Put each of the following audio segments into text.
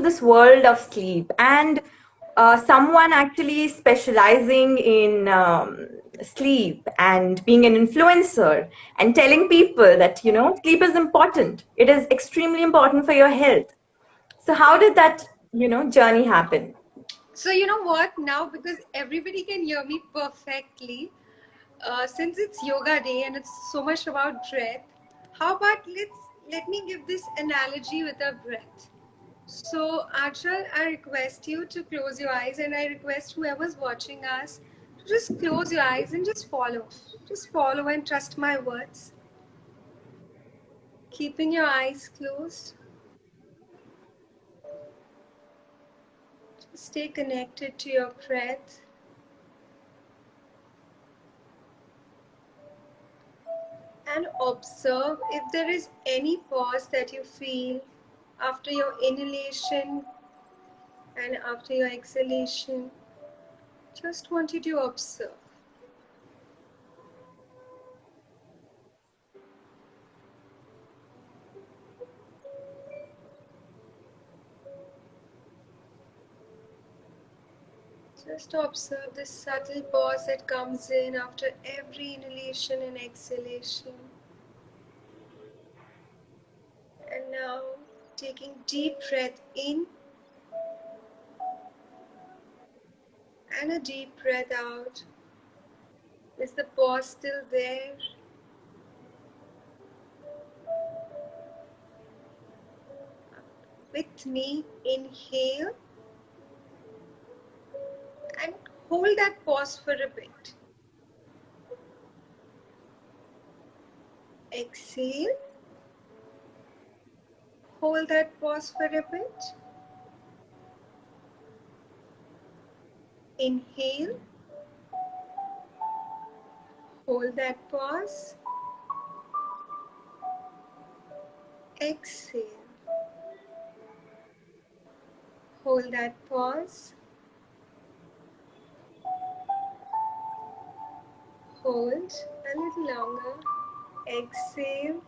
this world of sleep, and someone actually specializing in sleep and being an influencer and telling people that, sleep is important. It is extremely important for your health. So how did that, journey happen? So you know what? Now, because everybody can hear me perfectly, since it's yoga day and it's so much about breath, how about let me give this analogy with a breath. So Achal, I request you to close your eyes, and I request whoever's watching us to just close your eyes and just follow. Just follow and trust my words. Keeping your eyes closed. Stay connected to your breath. And observe if there is any pause that you feel after your inhalation and after your exhalation. Just want you to observe. Just observe this subtle pause that comes in after every inhalation and exhalation. And now taking deep breath in and a deep breath out. Is the pause still there? With me, inhale and hold that pause for a bit. Exhale. Hold that pause for a bit. Inhale. Hold that pause. Exhale. Hold that pause. Hold a little longer. Exhale.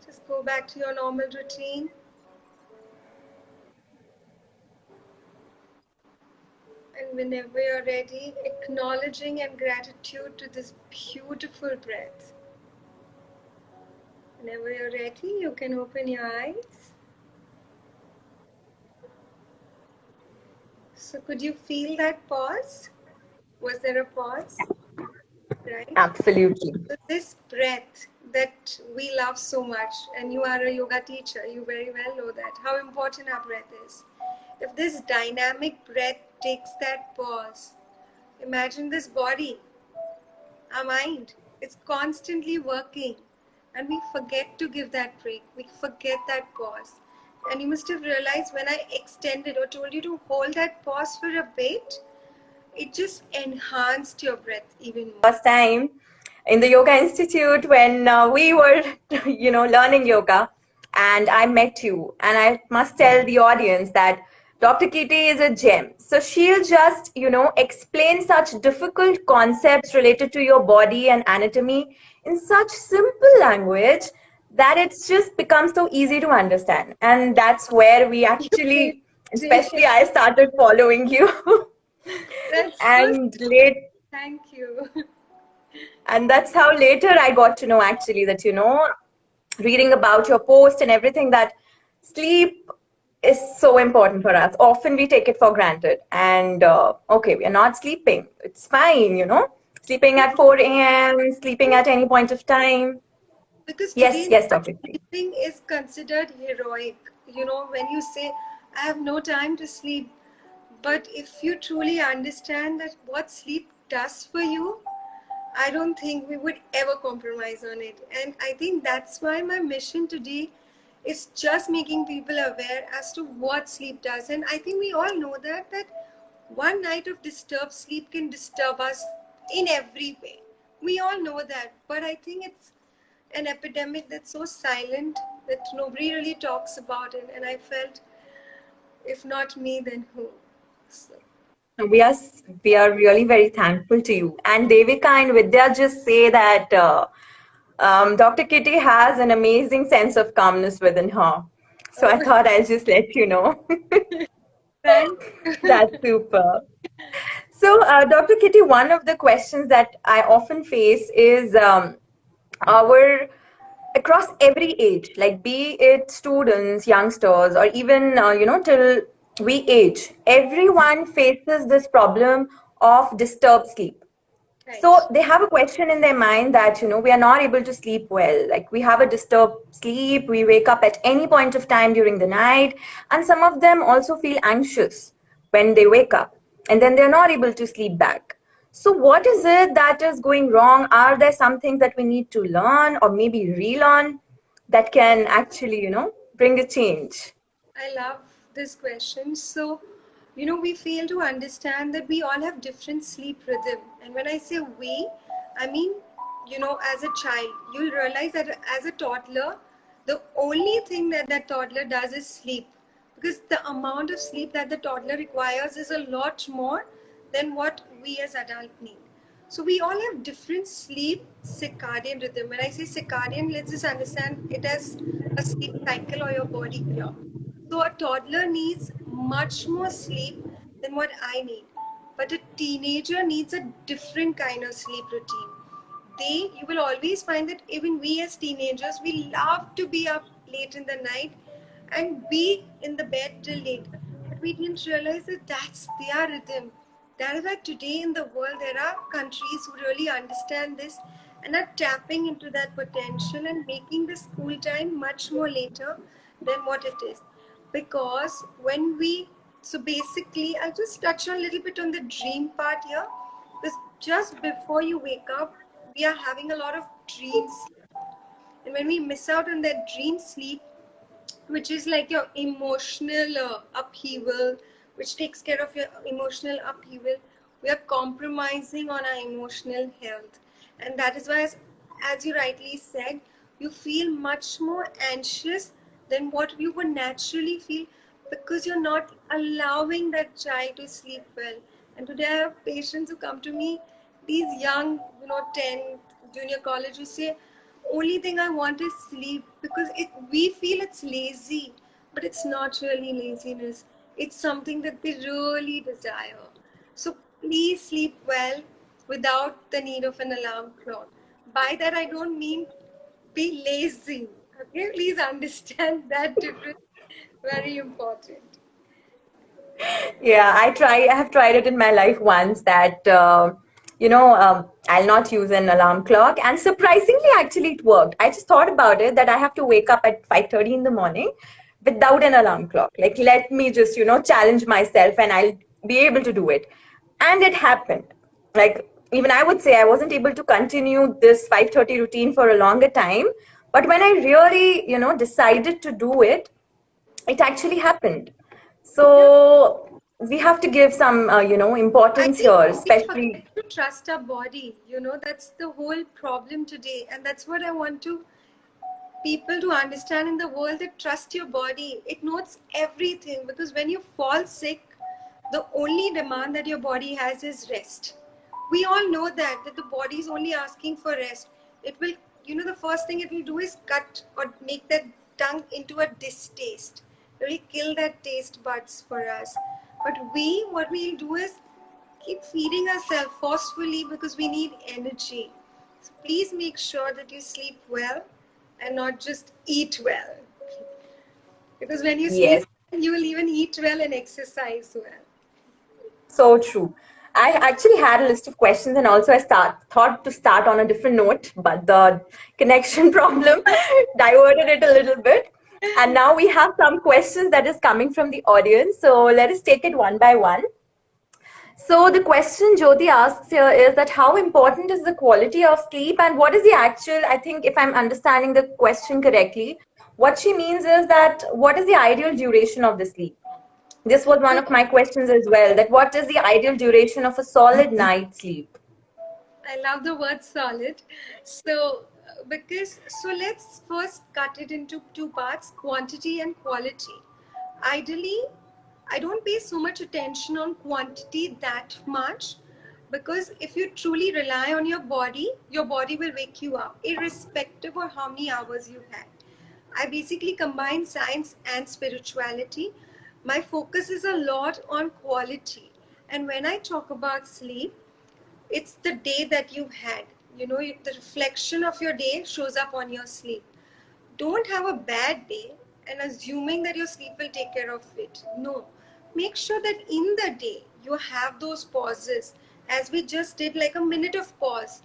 Just go back to your normal routine. And whenever you're ready, acknowledging and gratitude to this beautiful breath. Whenever you're ready, you can open your eyes. So could you feel that pause? Was there a pause? Right? Absolutely. So this breath that we love so much, and you are a yoga teacher, you very well know that, how important our breath is. If this dynamic breath takes that pause, imagine this body, our mind, it's constantly working, and we forget to give that break. We forget that pause. And you must have realized when I extended or told you to hold that pause for a bit, it just enhanced your breath even more. First time in the Yoga Institute when we were, learning yoga, and I met you. And I must tell the audience that Dr. Kitty is a gem. So she'll just, explain such difficult concepts related to your body and anatomy in such simple language that it's just becomes so easy to understand. And that's where we actually, especially I started following you. That's and so late Thank you. And that's how later I got to know actually that, reading about your post and everything, that sleep is so important for us. Often we take it for granted. And okay, we are not sleeping. It's fine, sleeping at 4 a.m., sleeping at any point of time. Because Yes, today, yes, not Dr. T. sleeping is considered heroic. You know, when you say, I have no time to sleep. But if you truly understand that what sleep does for you, I don't think we would ever compromise on it. And I think that's why my mission today is just making people aware as to what sleep does. And I think we all know that one night of disturbed sleep can disturb us in every way. We all know that. But I think it's an epidemic that's so silent that nobody really talks about it. And I felt, if not me, then who? So. We are we are really very thankful to you. And Devika and Vidya just say that Dr. Kitty has an amazing sense of calmness within her. So I Oh, thought I'll just let you know. thank That's you. super. So, Dr. Kitty, one of the questions that I often face is our across every age, like be it students, youngsters, or even till we age, everyone faces this problem of disturbed sleep. So Right. they have a question in their mind that, we are not able to sleep well. Like we have a disturbed sleep, we wake up at any point of time during the night, and some of them also feel anxious when they wake up, and then they're not able to sleep back. So what is it that is going wrong? Are there some things that we need to learn or maybe relearn that can actually, bring a change? I love this question. So, we fail to understand that we all have different sleep rhythm. And when I say we, I mean, as a child, you'll realize that as a toddler, the only thing that that toddler does is sleep. Because the amount of sleep that the toddler requires is a lot more than what we as adults need. So we all have different sleep circadian rhythm. When I say circadian, let's just understand it as a sleep cycle or your body clock. So a toddler needs much more sleep than what I need. But a teenager needs a different kind of sleep routine. You will always find that even we as teenagers, we love to be up late in the night and be in the bed till late. But we didn't realize that that's their rhythm. That is why today in the world there are countries who really understand this and are tapping into that potential and making the school time much more later than what it is. Because so basically, I'll just touch on a little bit on the dream part here. Because just before you wake up, we are having a lot of dreams. And when we miss out on that dream sleep, which is like your emotional upheaval, which takes care of your emotional upheaval. We are compromising on our emotional health. And that is why, as you rightly said, you feel much more anxious than what you would naturally feel because you're not allowing that child to sleep well. And today I have patients who come to me, these young, 10, junior college, who say, only thing I want is sleep because we feel it's lazy, but it's not really laziness. It's something that they really desire. So please sleep well without the need of an alarm clock. By that I don't mean be lazy. Okay, please understand that difference. Very important. Yeah, I have tried it in my life once that, I'll not use an alarm clock. And surprisingly, actually, it worked. I just thought about it that I have to wake up at 5:30 in the morning without an alarm clock. Like, let me just, challenge myself and I'll be able to do it. And it happened. Like, even I would say I wasn't able to continue this 5:30 routine for a longer time. But when I really, decided to do it, it actually happened. Yeah. So we have to give some, I importance think here, we especially. forget to trust our body. That's the whole problem today. And that's what I want to people to understand in the world, that trust your body. It knows everything because when you fall sick, the only demand that your body has is rest. We all know that the body is only asking for rest. It will, the first thing it will do is cut or make that tongue into a distaste. It will kill that taste buds for us. But what we'll do is keep feeding ourselves forcefully because we need energy. So please make sure that you sleep well and not just eat well. Because when you sleep Yes, well, you will even eat well and exercise well. so true. I actually had a list of questions and also thought to start on a different note, but the connection problem diverted it a little bit. And now we have some questions that is coming from the audience. So let us take it one by one. So the question Jyoti asks here is that how important is the quality of sleep and what is the actual, I think if I'm understanding the question correctly, what she means is that what is the ideal duration of the sleep? This was one So of my questions as well, that what is the ideal duration of a solid night's sleep? I love the word solid. So let's first cut it into two parts, quantity and quality. Ideally, I don't pay so much attention on quantity that much. Because if you truly rely on your body will wake you up, irrespective of how many hours you had. I basically combine science and spirituality. My focus is a lot on quality. And when I talk about sleep, it's the day that you had. You know, the reflection of your day shows up on your sleep. Don't have a bad day and assuming that your sleep will take care of it. No. Make sure that in the day you have those pauses, as we just did, like a minute of pause.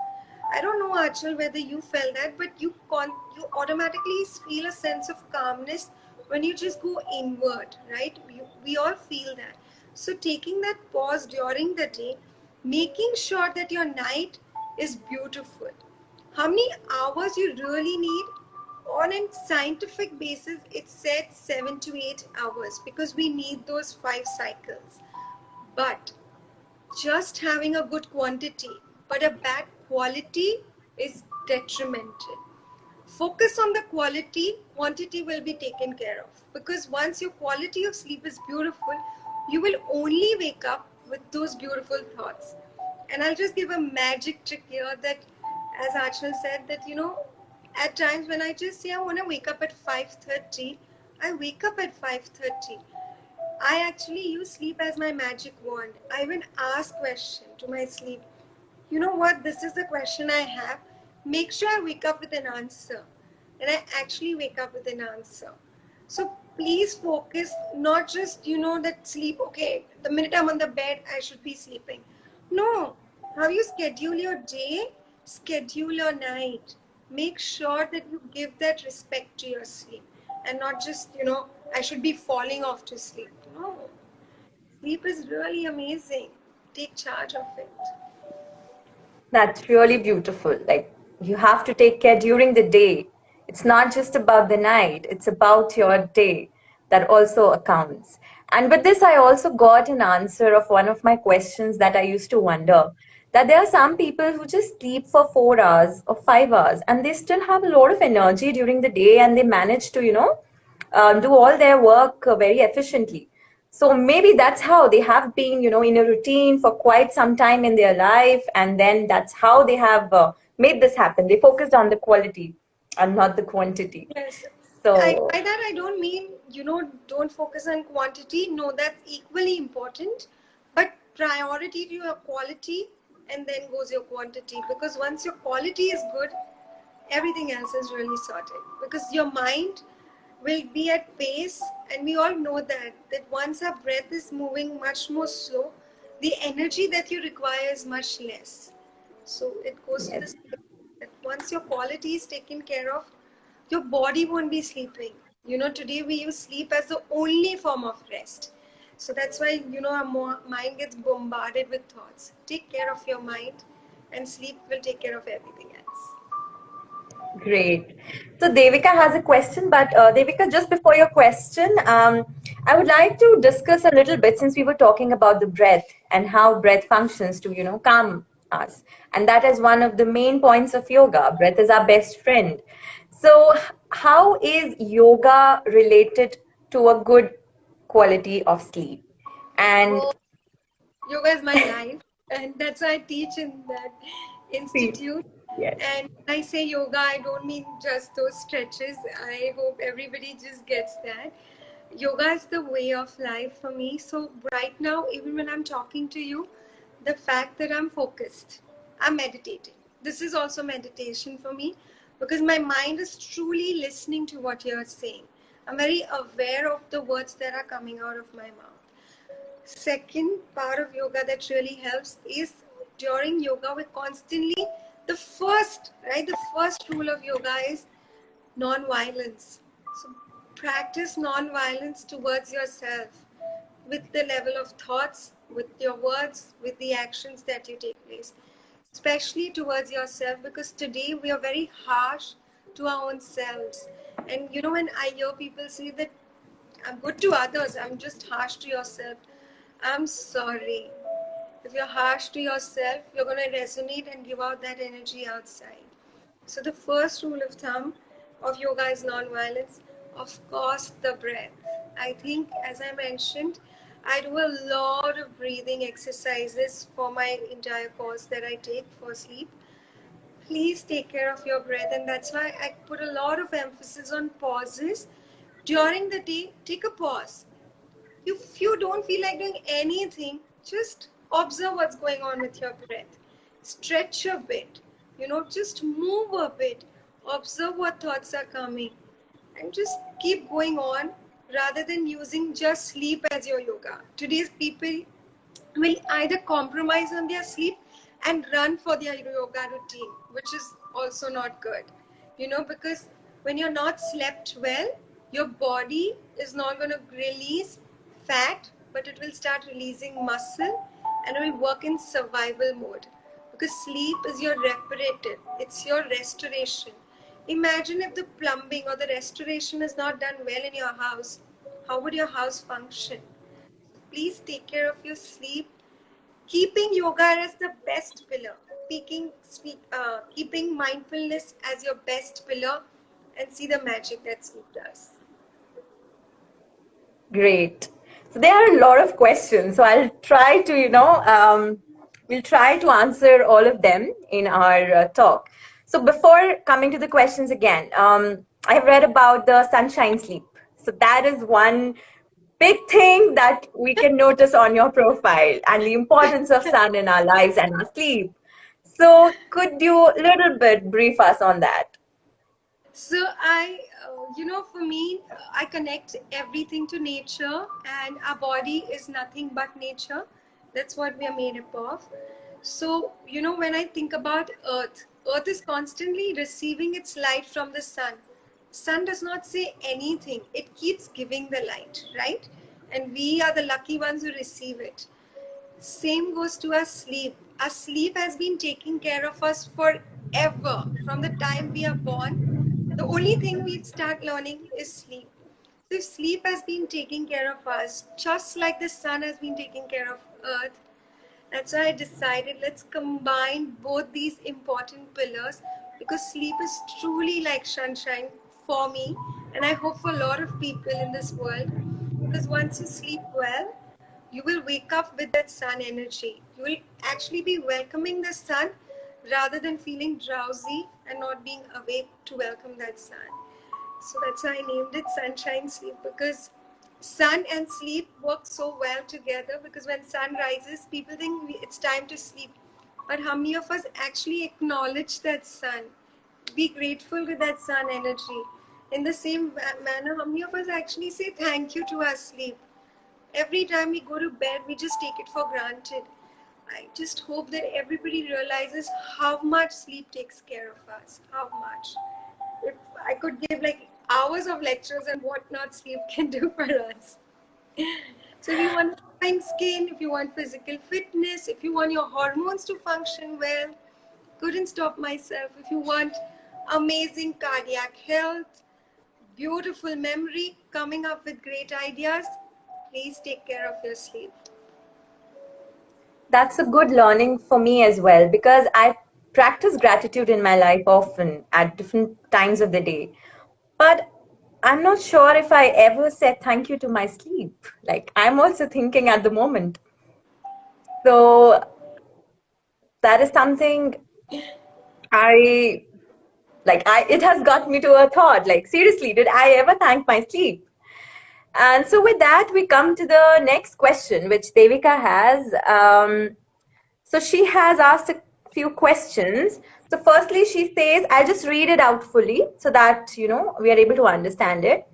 I don't know, Achal, whether you felt that, but you automatically feel a sense of calmness when you just go inward, right? We all feel that. So taking that pause during the day, making sure that your night is beautiful. How many hours you really need? On a scientific basis, it said 7 to 8 hours because we need those 5 cycles. But just having a good quantity but a bad quality is detrimental. Focus on the quality, quantity will be taken care of. Because once your quality of sleep is beautiful, you will only wake up with those beautiful thoughts. And I'll just give a magic trick here that, as Achal said, that at times when I just say I want to wake up at 5:30, I wake up at 5:30. I actually use sleep as my magic wand. I even ask question to my sleep. You know what? This is the question I have. Make sure I wake up with an answer. And I actually wake up with an answer. So please focus, not just, that sleep, okay, the minute I'm on the bed, I should be sleeping. No. How you schedule your day, schedule your night. Make sure that you give that respect to your sleep and not just, I should be falling off to sleep. No. Sleep is really amazing. Take charge of it. That's really beautiful. Like, you have to take care during the day. It's not just about the night, it's about your day that also accounts. And with this, I also got an answer of one of my questions that I used to wonder, that there are some people who just sleep for 4 hours or 5 hours and they still have a lot of energy during the day and they manage to, do all their work very efficiently. So maybe that's how they have been, in a routine for quite some time in their life, and then that's how they have made this happen. They focused on the quality and not the quantity. Yes. So By that, I don't mean, don't focus on quantity. No, that's equally important. But priority to your quality and then goes your quantity. Because once your quality is good, everything else is really sorted. Because your mind will be at pace, and we all know that once our breath is moving much more slow, the energy that you require is much less. So it goes to the yes. same that once your quality is taken care of, your body won't be sleeping. Today we use sleep as the only form of rest. So that's why, our mind gets bombarded with thoughts. Take care of your mind, and sleep will take care of everything else. Great. So Devika has a question, but Devika, just before your question, I would like to discuss a little bit since we were talking about the breath and how breath functions to, calm us. And that is one of the main points of yoga. Breath is our best friend. So how is yoga related to a good quality of sleep? And Oh, yoga is my life, and that's why I teach in that see, institute. yes. And when I say yoga, I don't mean just those stretches. I hope everybody just gets that. Yoga is the way of life for me. So, right now, even when I'm talking to you, the fact that I'm focused, I'm meditating. This is also meditation for me because my mind is truly listening to what you're saying. I'm very aware of the words that are coming out of my mouth. Second part of yoga that really helps is during yoga we constantly, the first rule of yoga is non-violence. So practice non-violence towards yourself with the level of thoughts, with your words, with the actions that you take place, especially towards yourself, because today we are very harsh to our own selves. And when I hear people say that I'm good to others, I'm just harsh to yourself, I'm sorry. If you're harsh to yourself, you're going to resonate and give out that energy outside. So, the first rule of thumb of yoga is non-violence. Of course, the breath. I think, as I mentioned, I do a lot of breathing exercises for my entire course that I take for sleep. Please take care of your breath, and that's why I put a lot of emphasis on pauses. During the day, take a pause. If you don't feel like doing anything, just observe what's going on with your breath. Stretch a bit, just move a bit. Observe what thoughts are coming, and just keep going on rather than using just sleep as your yoga. Today's people will either compromise on their sleep and run for their yoga routine, which is also not good. Because when you're not slept well, your body is not going to release fat, but it will start releasing muscle and it will work in survival mode. Because sleep is your reparative, it's your restoration. Imagine if the plumbing or the restoration is not done well in your house, how would your house function? Please take care of your sleep. Keeping yoga as the best pillar, keeping mindfulness as your best pillar, and see the magic that sleep does. Great. So there are a lot of questions. So I'll try to, we'll try to answer all of them in our talk. So before coming to the questions again, I have read about the sunshine sleep. So that is one big thing that we can notice on your profile and the importance of sun in our lives and our sleep. So could you a little bit brief us on that? So for me, I connect everything to nature, and our body is nothing but nature. That's what we are made up of. So, when I think about Earth, Earth is constantly receiving its light from the sun. Sun does not say anything, it keeps giving the light, right? And we are the lucky ones who receive it. Same goes to our sleep. Our sleep has been taking care of us forever. From the time we are born, the only thing we start learning is sleep. So if sleep has been taking care of us, just like the sun has been taking care of earth, that's why I decided let's combine both these important pillars, because sleep is truly like sunshine for me, and I hope for a lot of people in this world. Because once you sleep well, you will wake up with that sun energy. You will actually be welcoming the sun rather than feeling drowsy and not being awake to welcome that sun. So that's why I named it Sunshine Sleep, because sun and sleep work so well together. Because when sun rises, people think it's time to sleep. But how many of us actually acknowledge that sun? Be grateful to that sun energy. In the same manner, how many of us actually say thank you to our sleep? Every time we go to bed, we just take it for granted. I just hope that everybody realizes how much sleep takes care of us. How much. If I could give like hours of lectures on what not sleep can do for us. So if you want fine skin, if you want physical fitness, if you want your hormones to function well, couldn't stop myself. If you want amazing cardiac health, beautiful memory, coming up with great ideas, please take care of your sleep. That's a good learning for me as well because I practice gratitude in my life often at different times of the day. But I'm not sure if I ever said thank you to my sleep. Like, I'm also thinking at the moment. So, that is something I it has got me to a thought. Like, seriously, did I ever thank my sleep? And so, with that, we come to the next question, which Devika has. So she has asked a few questions. So firstly, she says, I'll just read it out fully so that, we are able to understand it.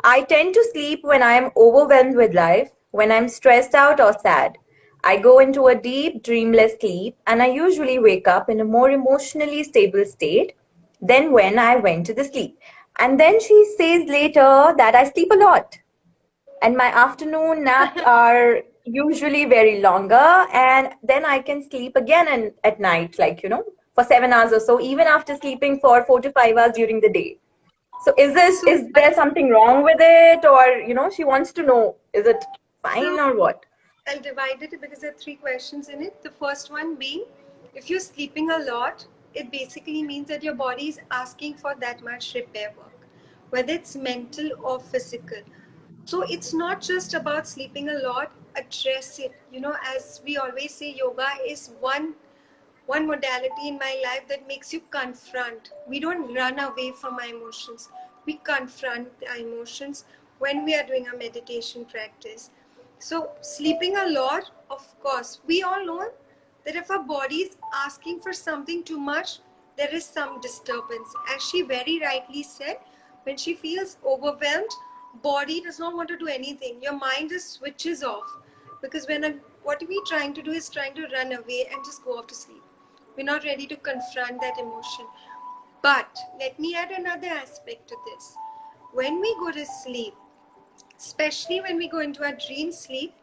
I tend to sleep when I am overwhelmed with life, when I'm stressed out or sad. I go into a deep, dreamless sleep, and I usually wake up in a more emotionally stable state than when I went to the sleep. And then she says later that I sleep a lot and my afternoon naps are usually very longer and then I can sleep again and at night like for 7 hours or so even after sleeping for 4 to 5 hours during the day. So So, is there something wrong with it or she wants to know is it fine so or what? I'll divide it because there are three questions in it. The first one being, if you're sleeping a lot, it basically means that your body is asking for that much repair work, whether it's mental or physical. So it's not just about sleeping a lot. address it. As we always say, yoga is one modality in my life that makes you confront. We don't run away from our emotions. We confront our emotions when we are doing a meditation practice. So, sleeping a lot, of course, we all know that if our body is asking for something too much, there is some disturbance. As she very rightly said, when she feels overwhelmed, body does not want to do anything. Your mind just switches off, because what we're trying to do is trying to run away and just go off to sleep. We're not ready to confront that emotion. But let me add another aspect to this. When we go to sleep, especially when we go into our dream sleep,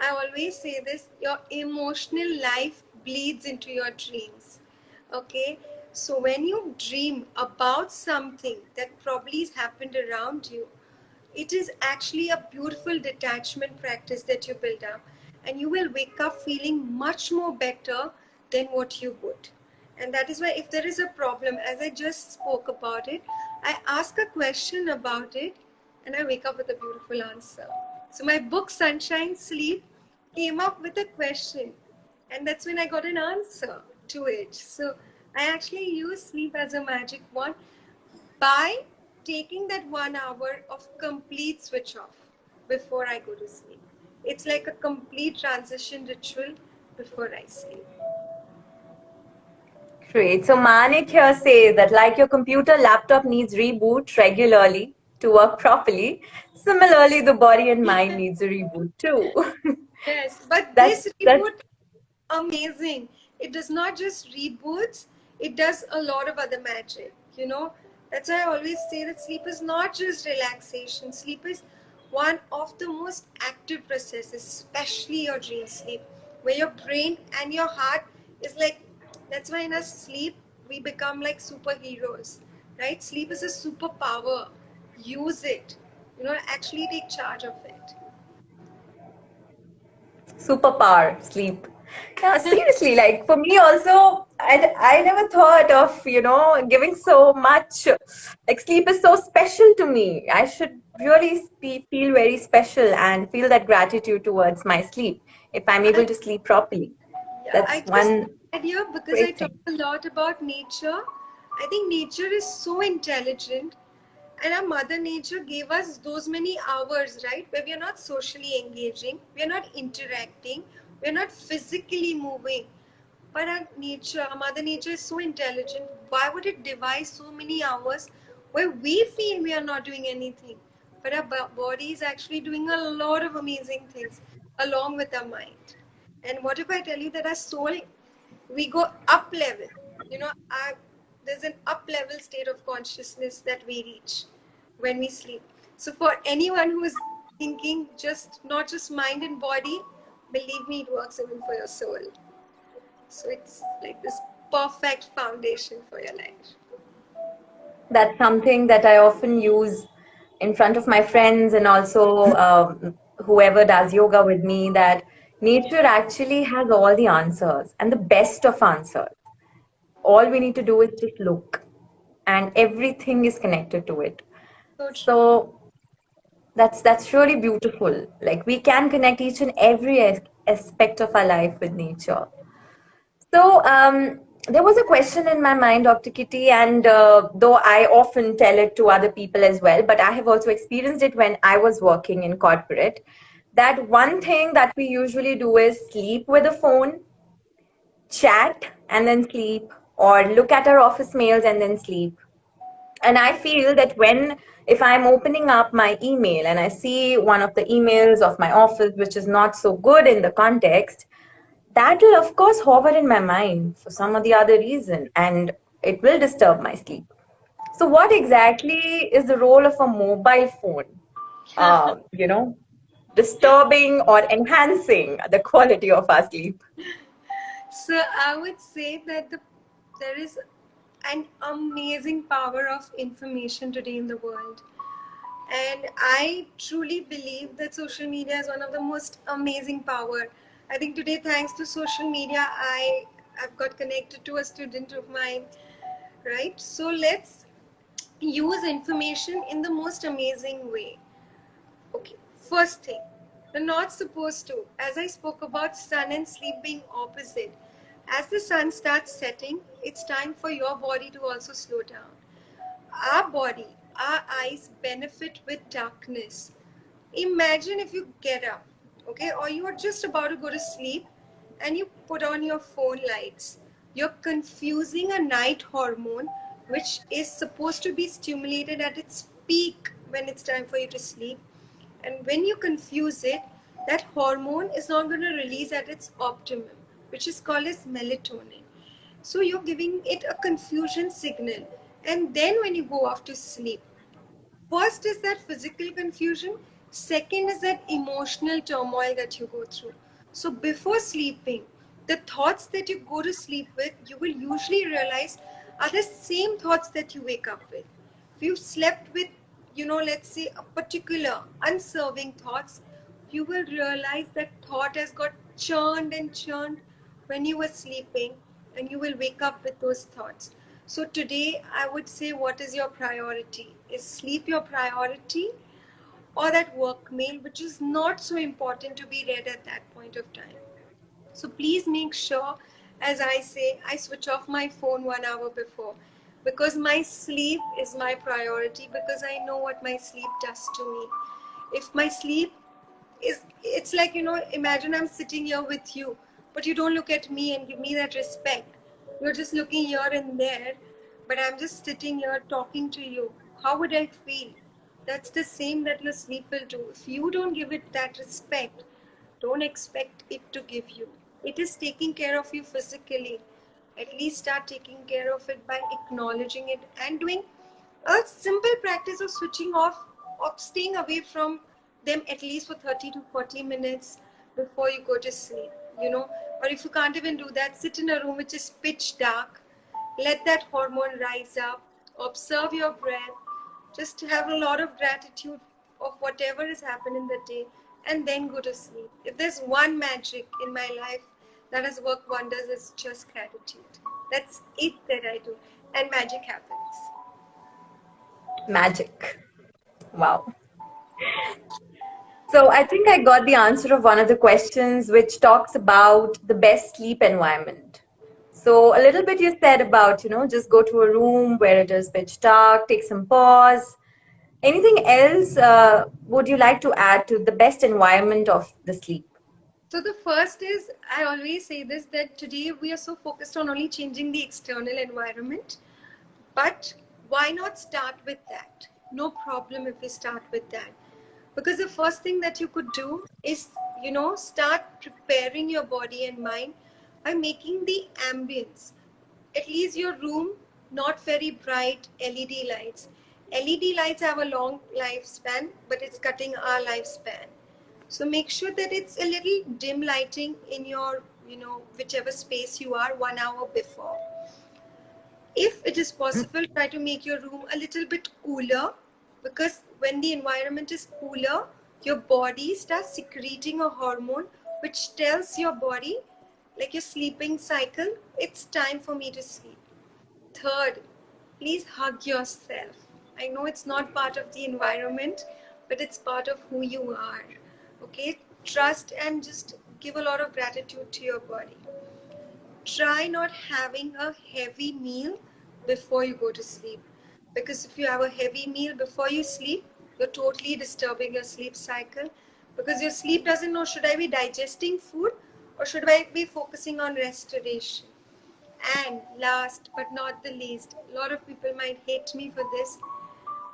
I always say this, your emotional life bleeds into your dreams. Okay? So when you dream about something that probably has happened around you, it is actually a beautiful detachment practice that you build up, and you will wake up feeling much more better than what you would. And that is why, if there is a problem, as I just spoke about it, I ask a question about it and I wake up with a beautiful answer. So my book Sunshine Sleep came up with a question, and that's when I got an answer to it. So I actually use sleep as a magic wand by taking that 1 hour of complete switch off before I go to sleep. It's like a complete transition ritual before I sleep. Great. So Manik here says that like your computer, laptop needs reboot regularly to work properly. Similarly, the body and mind needs a reboot too. Yes, but that's this that's reboot amazing. It does not just reboots, it does a lot of other magic. That's why I always say that sleep is not just relaxation. Sleep is one of the most active processes, especially your dream sleep, where your brain and your heart is like, that's why in our sleep we become like superheroes, right? Sleep is a superpower. Use it. Actually take charge of it. superpower sleep. Yeah, seriously, like for me also, I never thought of, giving so much. Like sleep is so special to me. I should really feel very special and feel that gratitude towards my sleep if I'm able I to sleep properly. Yeah, That's I just one add here because I great talk thing. a lot about nature. I think nature is so intelligent, and our Mother Nature gave us those many hours, right, where we are not socially engaging, we are not interacting, we are not physically moving. But our Mother Nature is so intelligent. Why would it devise so many hours where we feel we are not doing anything? But our body is actually doing a lot of amazing things along with our mind. And what if I tell you that our soul, we go up level? There's an up level state of consciousness that we reach when we sleep. So for anyone who is thinking just not just mind and body, believe me, it works even for your soul. So it's like this perfect foundation for your life. That's something that I often use in front of my friends and also whoever does yoga with me, that nature actually has all the answers and the best of answers. All we need to do is just look, and everything is connected to it. So true. So that's really beautiful. Like we can connect each and every aspect of our life with nature. So there was a question in my mind, Dr. Kitty, and though I often tell it to other people as well, but I have also experienced it when I was working in corporate. That one thing that we usually do is sleep with a phone, chat, and then sleep, or look at our office mails and then sleep. And I feel that if I'm opening up my email and I see one of the emails of my office which is not so good in the context, that will of course hover in my mind for some or the other reason, and it will disturb my sleep. So what exactly is the role of a mobile phone, disturbing or enhancing the quality of our sleep? So I would say that there is an amazing power of information today in the world. And I truly believe that social media is one of the most amazing power. I think today, thanks to social media, I've got connected to a student of mine, right? So let's use information in the most amazing way. Okay, first thing. They're not supposed to. As I spoke about sun and sleep being opposite, as the sun starts setting, it's time for your body to also slow down. Our body, our eyes benefit with darkness. Imagine if you get up, okay, or you are just about to go to sleep and you put on your phone lights. You're confusing a night hormone which is supposed to be stimulated at its peak when it's time for you to sleep. And when you confuse it, that hormone is not going to release at its optimum, which is called as melatonin. So you're giving it a confusion signal. And then when you go off to sleep, first is that physical confusion, second is that emotional turmoil that you go through. So before sleeping, the thoughts that you go to sleep with, you will usually realize are the same thoughts that you wake up with. If you slept with, let's say a particular unserving thoughts, you will realize that thought has got churned and churned when you were sleeping, and you will wake up with those thoughts. So today I would say, what is your priority? Is sleep your priority, or that work mail which is not so important to be read at that point of time? So please make sure, as I say, I switch off my phone 1 hour before, because my sleep is my priority, because I know what my sleep does to me. If my sleep is, it's like, imagine I'm sitting here with you, but you don't look at me and give me that respect. You're just looking here and there, but I'm just sitting here talking to you. How would I feel? That's the same that your sleep will do. If you don't give it that respect, don't expect it to give you. It is taking care of you physically. At least start taking care of it by acknowledging it and doing a simple practice of switching off, of staying away from them at least for 30 to 40 minutes before you go to sleep, or if you can't even do that, sit in a room which is pitch dark, let that hormone rise up, observe your breath, just have a lot of gratitude of whatever has happened in the day, and then go to sleep. If there's one magic in my life that has worked wonders, it's just gratitude. That's it that I do, and magic happens. Magic. Wow. So I think I got the answer of one of the questions, which talks about the best sleep environment. So a little bit you said about, just go to a room where it is pitch dark, take some pause. Anything else would you like to add to the best environment of the sleep? So the first is, I always say this, that today we are so focused on only changing the external environment, but why not start with that? No problem if we start with that. Because the first thing that you could do is, start preparing your body and mind by making the ambience, at least your room, not very bright LED lights. LED lights have a long lifespan, but it's cutting our lifespan. So make sure that it's a little dim lighting in your, whichever space you are 1 hour before. If it is possible, try to make your room a little bit cooler, because when the environment is cooler, your body starts secreting a hormone which tells your body, like your sleeping cycle, it's time for me to sleep. Third, please hug yourself. I know it's not part of the environment, but it's part of who you are. Okay? Trust and just give a lot of gratitude to your body. Try not having a heavy meal before you go to sleep. Because if you have a heavy meal before you sleep, you're totally disturbing your sleep cycle. Because your sleep doesn't know, should I be digesting food or should I be focusing on restoration? And last but not the least, a lot of people might hate me for this,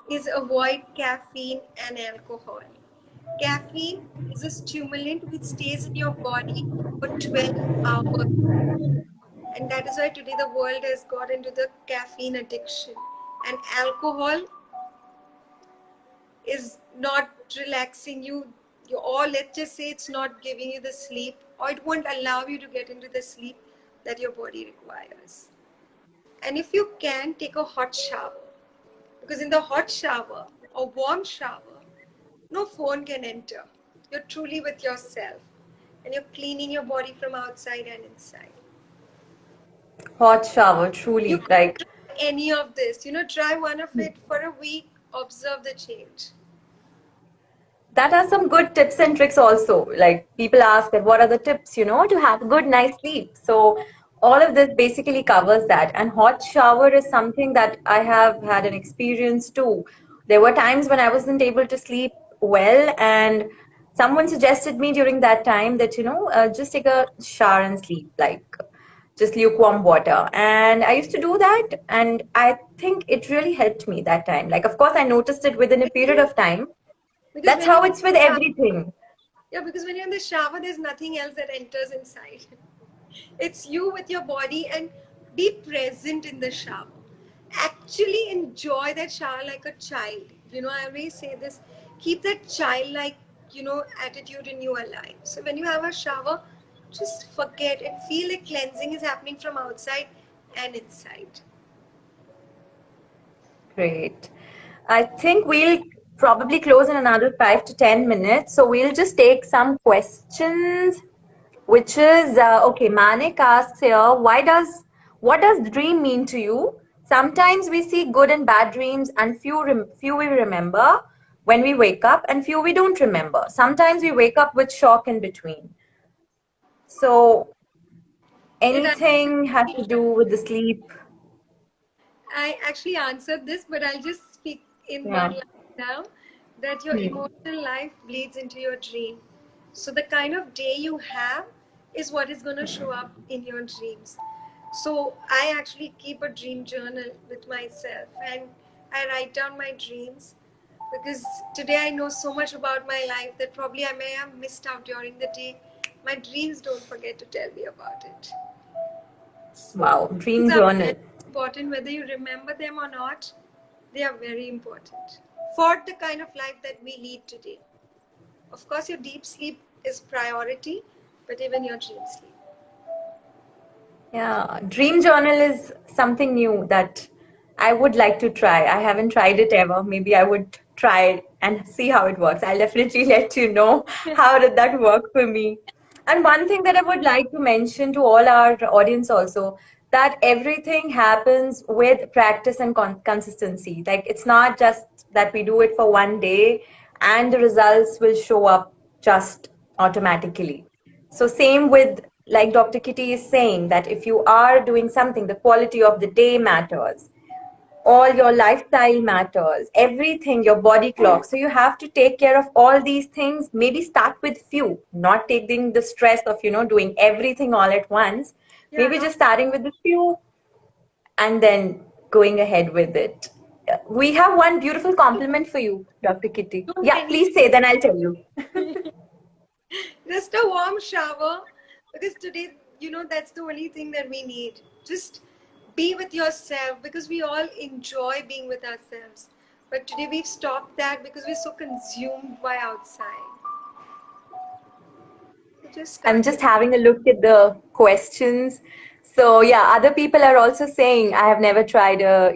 is avoid caffeine and alcohol. Caffeine is a stimulant which stays in your body for 12 hours. And that is why today the world has got into the caffeine addiction. And alcohol is not relaxing you, or let's just say it's not giving you the sleep, or it won't allow you to get into the sleep that your body requires. And if you can, take a hot shower. Because in the hot shower or warm shower, no phone can enter. You're truly with yourself. And you're cleaning your body from outside and inside. Hot shower, You truly. could Like, try any of this. Try one of it for a week. Observe the change. that are some good tips and tricks also. Like people ask that what are the tips, to have good night sleep. So all of this basically covers that. And hot shower is something that I have had an experience too. There were times when I wasn't able to sleep well, and someone suggested me during that time that, just take a shower and sleep, like just lukewarm water. And I used to do that, and I think it really helped me that time. Like, of course, I noticed it within a period of time. Because That's when you're how it's with everything. yeah, because when you're in the shower, there's nothing else that enters inside. It's you with your body, and be present in the shower. Actually enjoy that shower like a child. I always say this, keep that childlike, attitude in you alive. So when you have a shower, just forget and feel like cleansing is happening from outside and inside. Great. I think we'll probably close in another 5 to 10 minutes. So we'll just take some questions, which is okay. Manik asks here, what does dream mean to you? Sometimes we see good and bad dreams, and few we remember when we wake up, and few we don't remember. Sometimes we wake up with shock in between. So It anything has actually to do with the sleep. I actually answered this, but I'll just speak in one Yeah. line now, that your Hmm. emotional life bleeds into your dream. So the kind of day you have is what is going to show up in your dreams. So I actually keep a dream journal with myself, and I write down my dreams, because today I know so much about my life that probably I may have missed out during the day. My dreams don't forget to tell me about it. So Wow. things Dream are very journal. important, whether you remember them or not. They are very important for the kind of life that we lead today. Of course, your deep sleep is priority, but even your dream sleep. Yeah, dream journal is something new that I would like to try. I haven't tried it ever. Maybe I would try it and see how it works. I'll definitely let you know how did that work for me. And one thing that I would like to mention to all our audience also, that everything happens with practice and consistency. Like it's not just that we do it for one day and the results will show up just automatically. So same with, like Dr. Kitty is saying, that if you are doing something, the quality of the day matters. All your lifestyle matters, everything, your body clock. So you have to take care of all these things. Maybe start with few, not taking the stress of, doing everything all at once. Yeah, Maybe just starting with the few and then going ahead with it. We have one beautiful compliment for you, Dr. Kitty. too Yeah, many. please say, then I'll tell you. Just a warm shower, because today, that's the only thing that we need. Just be with yourself, because we all enjoy being with ourselves. But today we've stopped that because we're so consumed by outside. So just I'm start with. just having a look at the questions. So yeah, other people are also saying I have never tried a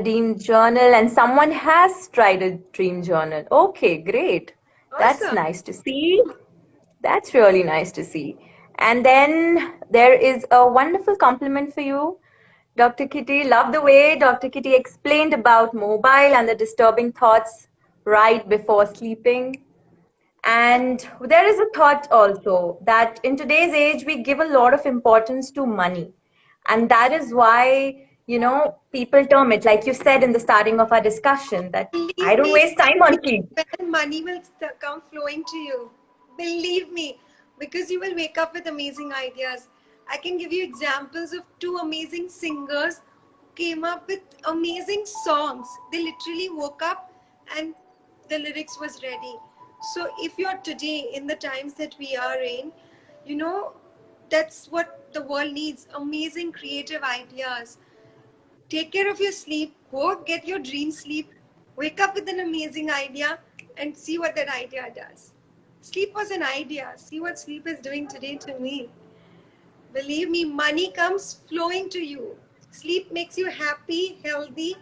dream journal, and someone has tried a dream journal. Okay, great. That's Awesome. nice to see. That's really nice to see. And then there is a wonderful compliment for you, Dr. Kitty. Love the way Dr. Kitty explained about mobile and the disturbing thoughts right before sleeping. And there is a thought also that in today's age, we give a lot of importance to money. And that is why, people term it, like you said in the starting of our discussion, that I Believe don't me, waste time on sleep. when money will come flowing to you. Believe me, because you will wake up with amazing ideas. I can give you examples of two amazing singers who came up with amazing songs. They literally woke up and the lyrics was ready. So if you're today in the times that we are in, you know, that's what the world needs, amazing creative ideas. Take care of your sleep, go get your dream sleep, wake up with an amazing idea, and see what that idea does. Sleep was an idea. See what sleep is doing today to me. Believe me, money comes flowing to you. Sleep makes you happy, healthy,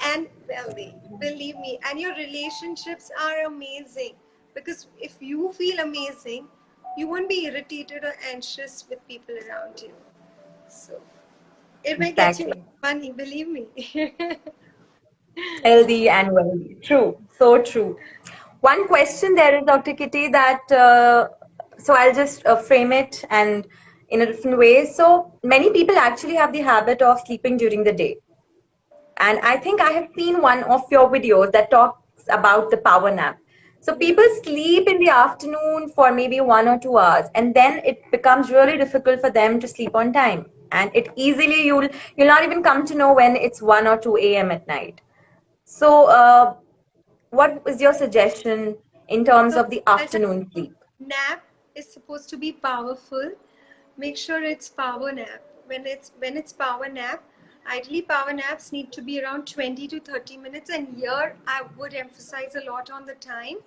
and wealthy. Believe me. And your relationships are amazing. Because if you feel amazing, you won't be irritated or anxious with people around you. So it will get you Exactly. money, believe me. Healthy and wealthy. True. So true. One question there is, Dr. Kitty, that so I'll just frame it and in a different way. So many people actually have the habit of sleeping during the day. And I think I have seen one of your videos that talks about the power nap. So Yeah. people sleep in the afternoon for maybe 1 or 2 hours, and then it becomes really difficult for them to sleep on time. And it easily you'll not even come to know when it's 1 or 2 a.m. at night. So what is your suggestion in terms So of the as I afternoon told, sleep? nap is supposed to be powerful. Make sure it's power nap. When it's power nap, ideally power naps need to be around 20 to 30 minutes. And here I would emphasize a lot on the time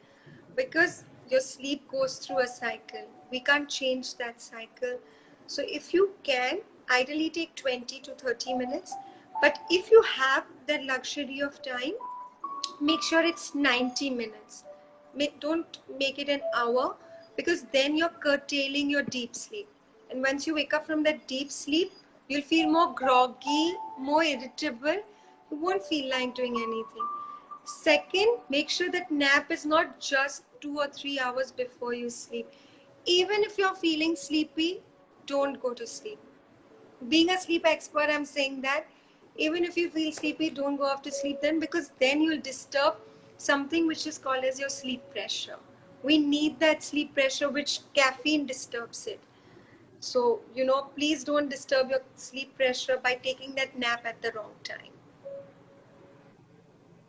because your sleep goes through a cycle. We can't change that cycle. So if you can, ideally take 20 to 30 minutes. But if you have that luxury of time, make sure it's 90 minutes. Don't make it an hour because then you're curtailing your deep sleep. And once you wake up from that deep sleep, you'll feel more groggy, more irritable. You won't feel like doing anything. Second, make sure that nap is not just 2 or 3 hours before you sleep. Even if you're feeling sleepy, don't go to sleep. Being a sleep expert, I'm saying that even if you feel sleepy, don't go off to sleep then, because then you'll disturb something which is called as your sleep pressure. We need that sleep pressure, which caffeine disturbs it. So, please don't disturb your sleep pressure by taking that nap at the wrong time.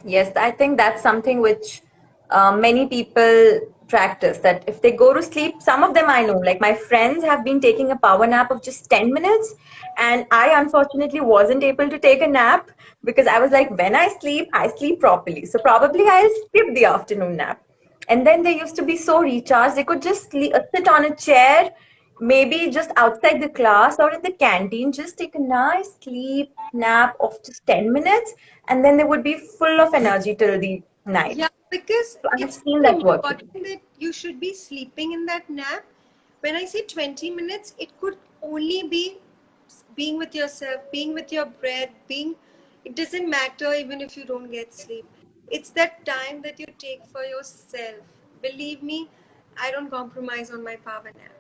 Yes, I think that's something which many people practice. That if they go to sleep, some of them I know, like my friends have been taking a power nap of just 10 minutes. And I unfortunately wasn't able to take a nap because I was like, when I sleep properly. So probably I'll skip the afternoon nap. And then they used to be so recharged, they could just sit on a chair, maybe just outside the class or in the canteen, just take a nice sleep nap of just 10 minutes, and then they would be full of energy till the night. Yeah, because So I've it's seen so that important working. that you should be sleeping in that nap. When I say 20 minutes, it could only be being with yourself, being with your breath, it doesn't matter even if you don't get sleep. It's that time that you take for yourself. Believe me, I don't compromise on my power nap.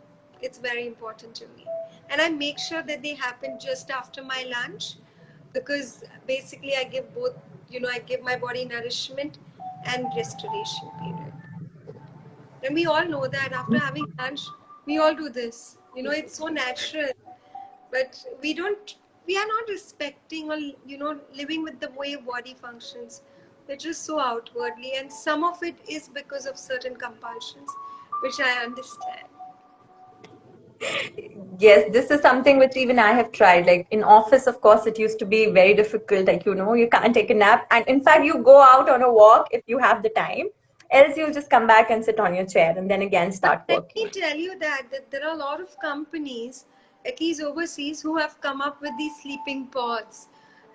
It's very important to me. And I make sure that they happen just after my lunch because basically I give my body nourishment and restoration period. And we all know that after having lunch, we all do this. It's so natural, but we are not respecting or, living with the way body functions. We're just so outwardly, and some of it is because of certain compulsions, which I understand. Yes, this is something which even I have tried. Like in office, of course, it used to be very difficult. Like, you can't take a nap. And in fact, you go out on a walk if you have the time. Else you'll just come back and sit on your chair and then again But start let working. me tell you that there are a lot of companies, at least overseas, who have come up with these sleeping pods.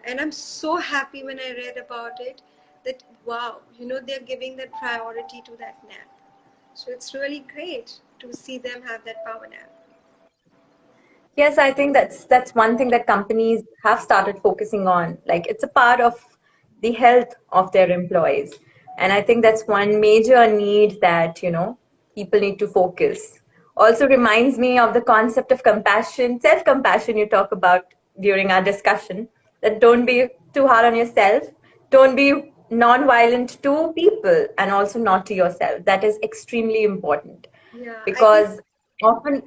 And I'm so happy when I read about it that, wow, they're giving that priority to that nap. So it's really great to see them have that power nap. Yes, I think that's one thing that companies have started focusing on. Like it's a part of the health of their employees. And I think that's one major need that, people need to focus. Also reminds me of the concept of compassion, self-compassion you talk about during our discussion, that don't be too hard on yourself, don't be non-violent to people and also not to yourself. That is extremely important Yeah, I think because often,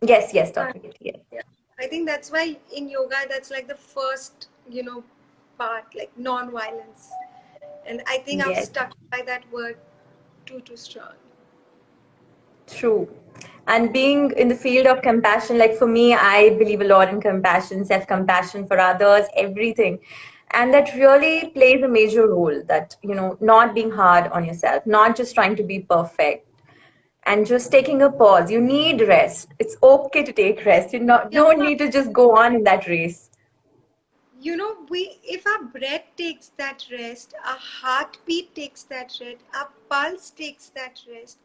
yes, Dr. Kitty, yes. yeah, I think that's why in yoga that's like the first, part, like non-violence. And I think I'm Yes, stuck by that word too strong. true. And being in the field of compassion, like for me, I believe a lot in compassion, self-compassion for others, everything. And that really plays a major role that, not being hard on yourself, not just trying to be perfect and just taking a pause. You need rest. It's okay to take rest. You Yeah, don't need to just go on in that race. we if our breath takes that rest, our heartbeat takes that rest, our pulse takes that rest,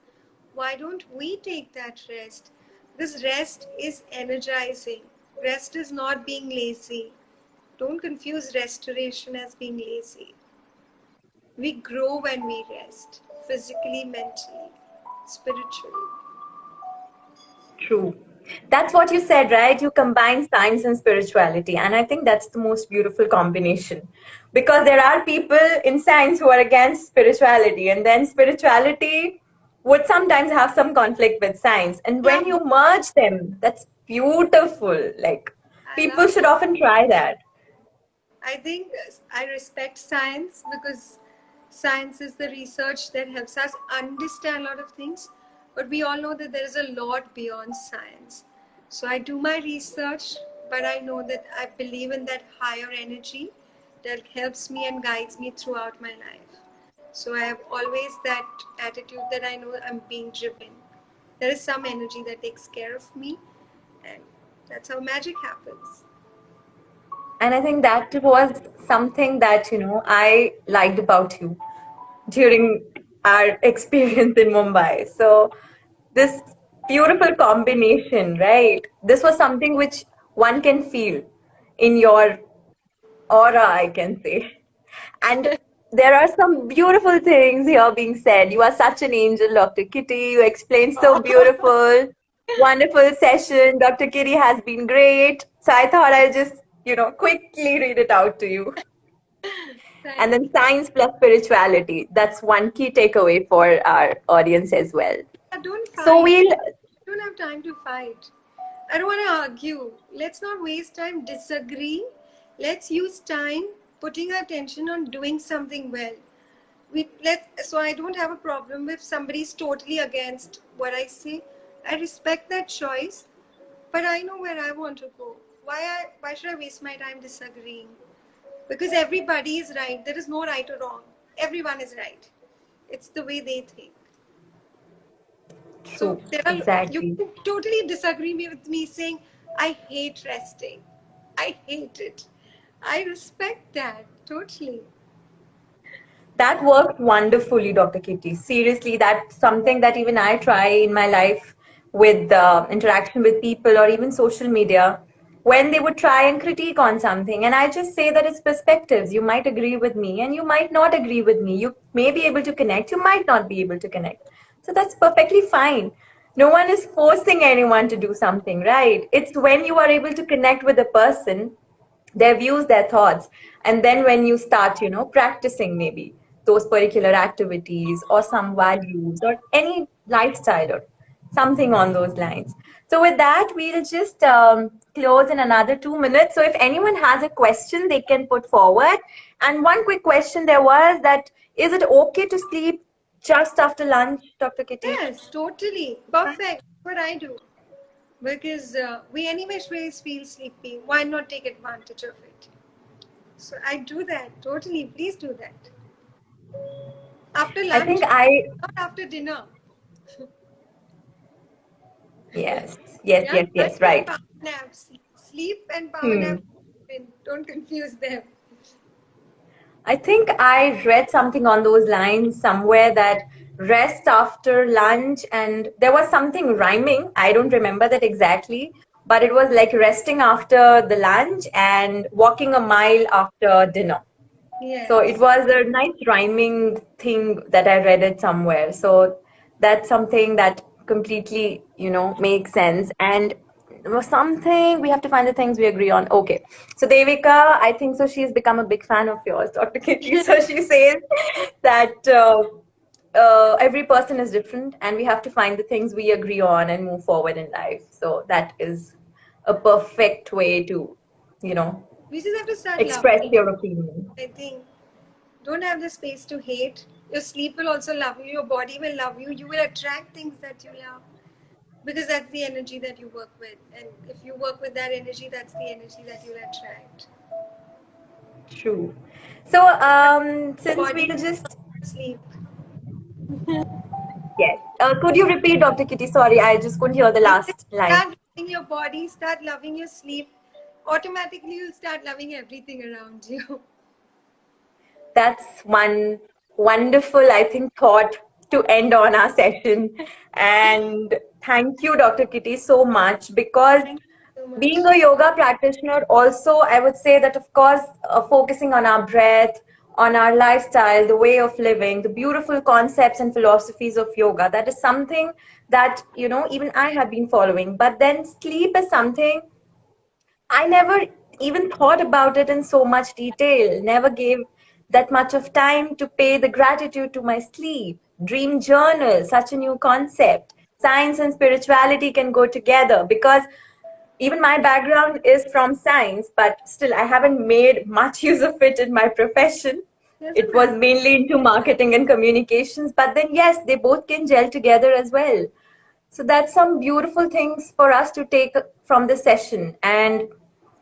why don't we take that rest? Because rest is energizing. Rest is not being lazy. Don't confuse restoration as being lazy. We grow when we rest physically, mentally, spiritually. True. That's what you said, right? You combine science and spirituality. And I think that's the most beautiful combination. Because there are people in science who are against spirituality, and then spirituality would sometimes have some conflict with science. And Yeah, when you merge them, that's beautiful. Like, I people love should it. often try that. I think I respect science because science is the research that helps us understand a lot of things. But we all know that there is a lot beyond science. So I do my research, but I know that I believe in that higher energy that helps me and guides me throughout my life. So I have always that attitude that I know I'm being driven. There is some energy that takes care of me, and that's how magic happens. And I think that was something that, I liked about you during our experience in Mumbai. So, this beautiful combination, right? This was something which one can feel in your aura, I can say. And there are some beautiful things here being said. You are such an angel, Dr. Kitty. You explained so beautiful. Wonderful session. Dr. Kitty has been great. So I thought I'll just, quickly read it out to you. And Thank then you. science plus spirituality. That's one key takeaway for our audience as well. Don't So fight. we'll, I don't have time to fight. I don't want to argue. Let's not waste time disagree. Let's use time putting our attention on doing something well. So I don't have a problem if somebody's totally against what I say. I respect that choice, but I know where I want to go. Why should I waste my time disagreeing? Because everybody is right. There is no right or wrong. Everyone is right. It's the way they think. So true, you exactly. can totally disagree with me saying I hate resting. I hate it. I respect that totally. That worked wonderfully, Dr. Kitty. Seriously, that's something that even I try in my life with interaction with people or even social media when they would try and critique on something. And I just say that it's perspectives. You might agree with me and you might not agree with me. You may be able to connect, you might not be able to connect. So that's perfectly fine. No one is forcing anyone to do something, right? It's when you are able to connect with a person, their views, their thoughts, and then when you start practicing maybe those particular activities or some values or any lifestyle or something on those lines. So with that, we'll just close in another 2 minutes. So if anyone has a question, they can put forward. And one quick question there was that, is it okay to sleep just after lunch, Dr. Kitty? Yes, totally. Perfect. What I do. Because we anyways feel sleepy. Why not take advantage of it? So I do that. Totally. Please do that. After I lunch, think I not after dinner. Yes, yes, Yeah, yes, lunch yes, is right. power naps. Sleep and power Hmm. nap. Don't confuse them. I think I read something on those lines somewhere that rest after lunch, and there was something rhyming. I don't remember that exactly, but it was like resting after the lunch and walking a mile after dinner. So it Yes. was a nice rhyming thing that I read it somewhere. So that's something that completely, makes sense. And something we have to find the things we agree on. Okay. So Devika, I think so she's become a big fan of yours, Dr. Kitty. So she says that every person is different and we have to find the things we agree on and move forward in life. So that is a perfect way to, you know, We just have to start express loving. your opinion. I think don't have the space to hate. Your sleep will also love you. Your body will love you. You will attract things that you love because that's the energy that you work with. And if you work with that energy, that's the energy that you'll attract. True. So, since Body we'll just, sleep. yes. Could you repeat, Dr. Kitty? Sorry, I just couldn't hear the I said, last line. start loving your body, start loving your sleep. Automatically, you'll start loving everything around you. That's one wonderful, I think, thought to end on our session. And thank you, Dr. Kitty, so much because Thank you so being much. a yoga practitioner, also, I would say that, of course, focusing on our breath, on our lifestyle, the way of living, the beautiful concepts and philosophies of yoga. That is something that, even I have been following. But then sleep is something I never even thought about it in so much detail, never gave that much of time to pay the gratitude to my sleep. Dream journal, such a new concept. Science and spirituality can go together because even my background is from science, but still I haven't made much use of it in my profession. Doesn't It was matter. mainly into marketing and communications, but then yes, they both can gel together as well. So that's some beautiful things for us to take from this session. And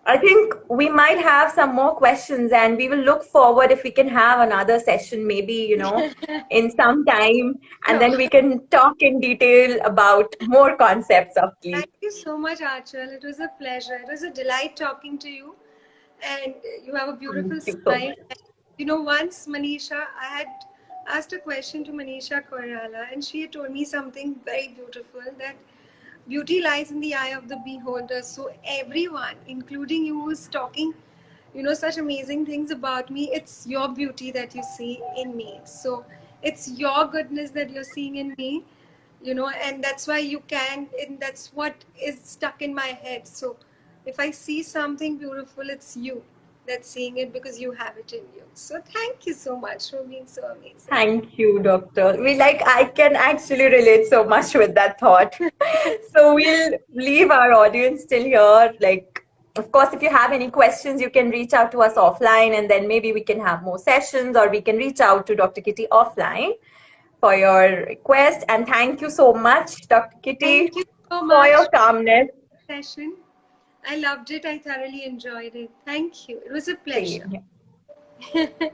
I think we might have some more questions and we will look forward if we can have another session, maybe, in some time, and Sure. then we can talk in detail about more concepts of Thank sleep. you so much, Archel. It was a pleasure. It was a delight talking to you. And you have a Thank beautiful you so smile. much. And, you know, once Manisha, I had asked a question to Manisha Koirala, and she had told me something very beautiful, that beauty lies in the eye of the beholder. So everyone, including you, who's talking, such amazing things about me, it's your beauty that you see in me. So it's your goodness that you're seeing in me, and that's why you can, and that's what is stuck in my head. So if I see something beautiful, it's you that's seeing it, because you have it in you. So thank you so much for being so amazing. Thank you, doctor. I can actually relate so much with that thought. So we'll leave our audience till here. Like, of course, if you have any questions, you can reach out to us offline and then maybe we can have more sessions or we can reach out to Dr. Kitty offline for your request. And thank you so much, Dr. Kitty, Thank you so for much your for calmness. the session. I loved it. I thoroughly enjoyed it. Thank you. It was a pleasure. Same.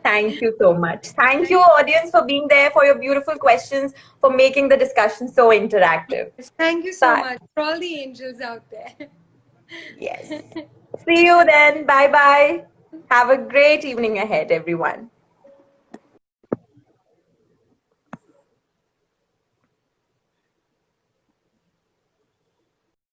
Thank you so much. Thank you, audience, for being there, for your beautiful questions, for making the discussion so interactive. Yes, thank you so Bye. much for all the angels out there. Yes. See you then. Bye bye. Have a great evening ahead, everyone.